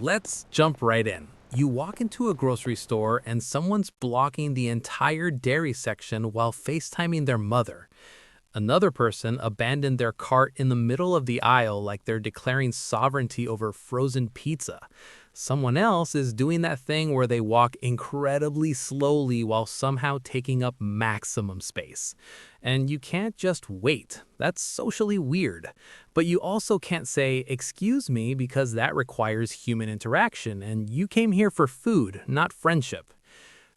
Let's jump right in. You walk into a grocery store and someone's blocking the entire dairy section while FaceTiming their mother. Another person abandoned their cart in the middle of the aisle like they're declaring sovereignty over frozen pizza. Someone else is doing that thing where they walk incredibly slowly while somehow taking up maximum space. And you can't just wait. That's socially weird. But you also can't say, "Excuse me," because that requires human interaction, and you came here for food, not friendship.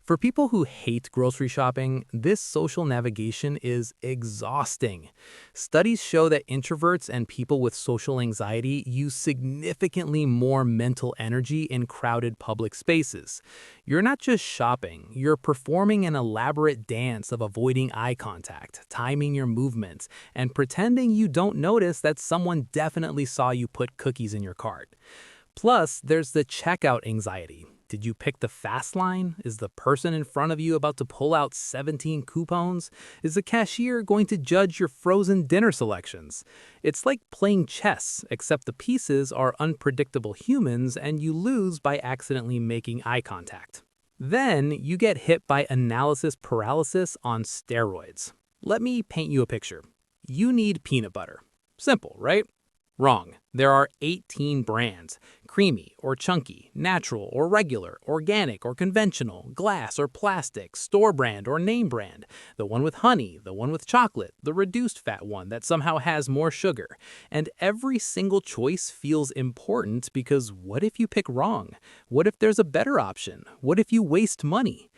For people who hate grocery shopping, this social navigation is exhausting. Studies show that introverts and people with social anxiety use significantly more mental energy in crowded public spaces. You're not just shopping, you're performing an elaborate dance of avoiding eye contact, timing your movements, and pretending you don't notice that someone definitely saw you put cookies in your cart. Plus, there's the checkout anxiety. Did you pick the fast line? Is the person in front of you about to pull out 17 coupons? Is the cashier going to judge your frozen dinner selections? It's like playing chess, except the pieces are unpredictable humans and you lose by accidentally making eye contact. Then you get hit by analysis paralysis on steroids. Let me paint you a picture. You need peanut butter. Simple, right? Wrong. There are 18 brands: creamy or chunky, natural or regular, organic or conventional, glass or plastic, store brand or name brand, the one with honey, the one with chocolate, the reduced fat one that somehow has more sugar. And every single choice feels important because what if you pick wrong? What if there's a better option? What if you waste money?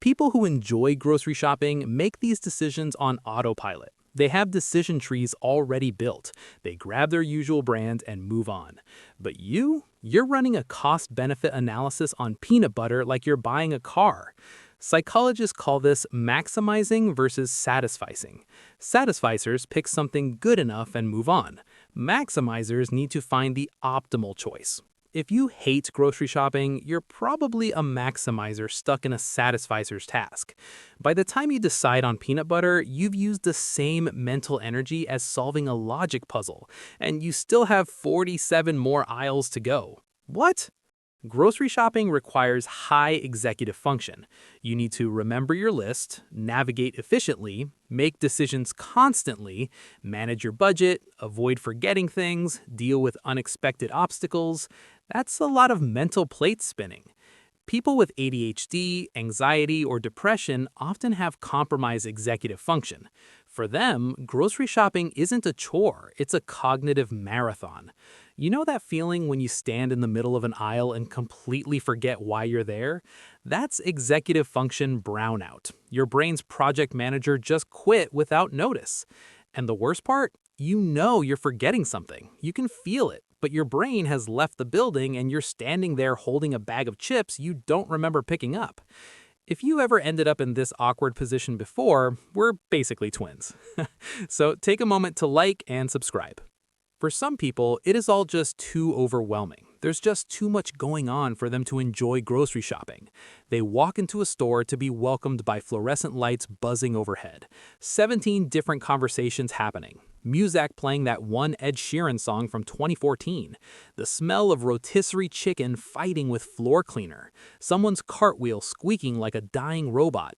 People who enjoy grocery shopping make these decisions on autopilot. They have decision trees already built. They grab their usual brand and move on. But you're running a cost-benefit analysis on peanut butter like you're buying a car. Psychologists call this maximizing versus satisficing. Satisficers pick something good enough and move on. Maximizers need to find the optimal choice. If you hate grocery shopping, you're probably a maximizer stuck in a satisficer's task. By the time you decide on peanut butter, you've used the same mental energy as solving a logic puzzle, and you still have 47 more aisles to go. What? Grocery shopping requires high executive function. You need to remember your list, navigate efficiently, make decisions constantly, manage your budget, avoid forgetting things, deal with unexpected obstacles. That's a lot of mental plate spinning. People with ADHD, anxiety, or depression often have compromised executive function. For them, grocery shopping isn't a chore, it's a cognitive marathon. You know that feeling when you stand in the middle of an aisle and completely forget why you're there? That's executive function brownout. Your brain's project manager just quit without notice. And the worst part? You know you're forgetting something. You can feel it, but your brain has left the building and you're standing there holding a bag of chips you don't remember picking up. If you ever ended up in this awkward position before, we're basically twins. So take a moment to like and subscribe. For some people, it is all just too overwhelming. There's just too much going on for them to enjoy grocery shopping. They walk into a store to be welcomed by fluorescent lights buzzing overhead, 17 different conversations happening, Muzak playing that one Ed Sheeran song from 2014, the smell of rotisserie chicken fighting with floor cleaner, someone's cartwheel squeaking like a dying robot.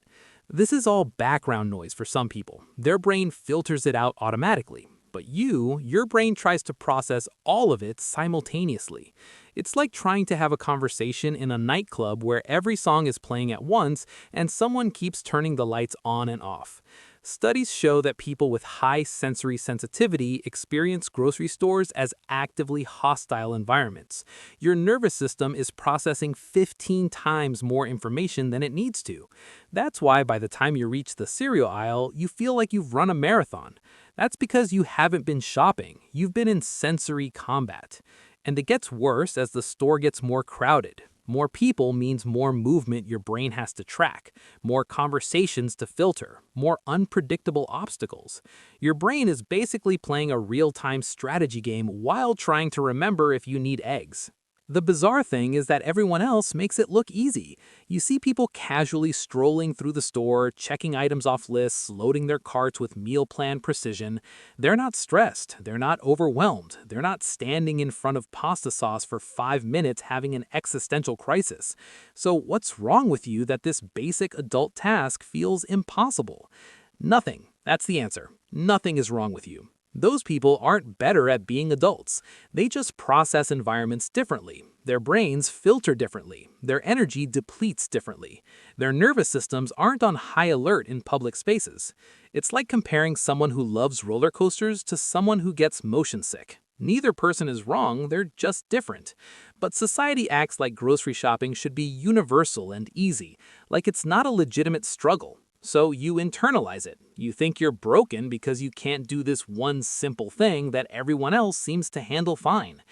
This is all background noise for some people. Their brain filters it out automatically. But your brain tries to process all of it simultaneously. It's like trying to have a conversation in a nightclub where every song is playing at once and someone keeps turning the lights on and off. Studies show that people with high sensory sensitivity experience grocery stores as actively hostile environments. Your nervous system is processing 15 times more information than it needs to. That's why by the time you reach the cereal aisle, you feel like you've run a marathon. That's because you haven't been shopping. You've been in sensory combat. And it gets worse as the store gets more crowded. More people means more movement your brain has to track, more conversations to filter, more unpredictable obstacles. Your brain is basically playing a real-time strategy game while trying to remember if you need eggs. The bizarre thing is that everyone else makes it look easy. You see people casually strolling through the store, checking items off lists, loading their carts with meal plan precision. They're not stressed, they're not overwhelmed, they're not standing in front of pasta sauce for 5 minutes having an existential crisis. So what's wrong with you that this basic adult task feels impossible? Nothing. That's the answer. Nothing is wrong with you. Those people aren't better at being adults. They just process environments differently. Their brains filter differently. Their energy depletes differently. Their nervous systems aren't on high alert in public spaces. It's like comparing someone who loves roller coasters to someone who gets motion sick. Neither person is wrong, they're just different. But society acts like grocery shopping should be universal and easy, like it's not a legitimate struggle. So you internalize it. You think you're broken because you can't do this one simple thing that everyone else seems to handle fine.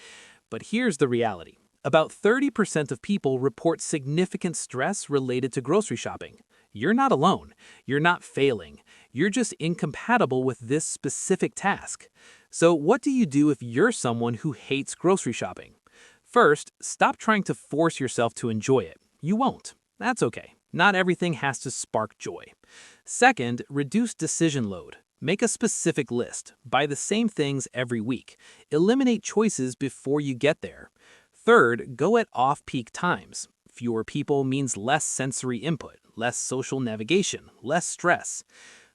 But here's the reality. About 30% of people report significant stress related to grocery shopping. You're not alone. You're not failing. You're just incompatible with this specific task. So what do you do if you're someone who hates grocery shopping? First, stop trying to force yourself to enjoy it. You won't. That's okay. Not everything has to spark joy. Second, reduce decision load. Make a specific list. Buy the same things every week. Eliminate choices before you get there. Third, go at off-peak times. Fewer people means less sensory input, less social navigation, less stress.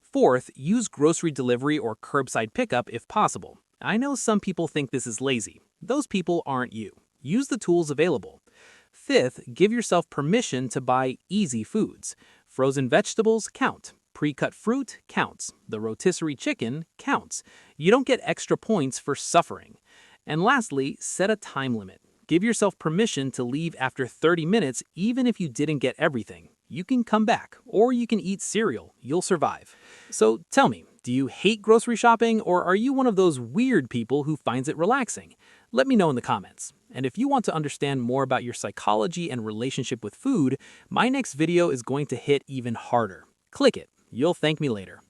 Fourth, use grocery delivery or curbside pickup if possible. I know some people think this is lazy. Those people aren't you. Use the tools available. Fifth, give yourself permission to buy easy foods. Frozen vegetables count. Pre-cut fruit counts. The rotisserie chicken counts. You don't get extra points for suffering. And lastly, set a time limit. Give yourself permission to leave after 30 minutes even if you didn't get everything. You can come back, or you can eat cereal. You'll survive. So tell me, do you hate grocery shopping, or are you one of those weird people who finds it relaxing? Let me know in the comments. And if you want to understand more about your psychology and relationship with food, my next video is going to hit even harder. Click it. You'll thank me later.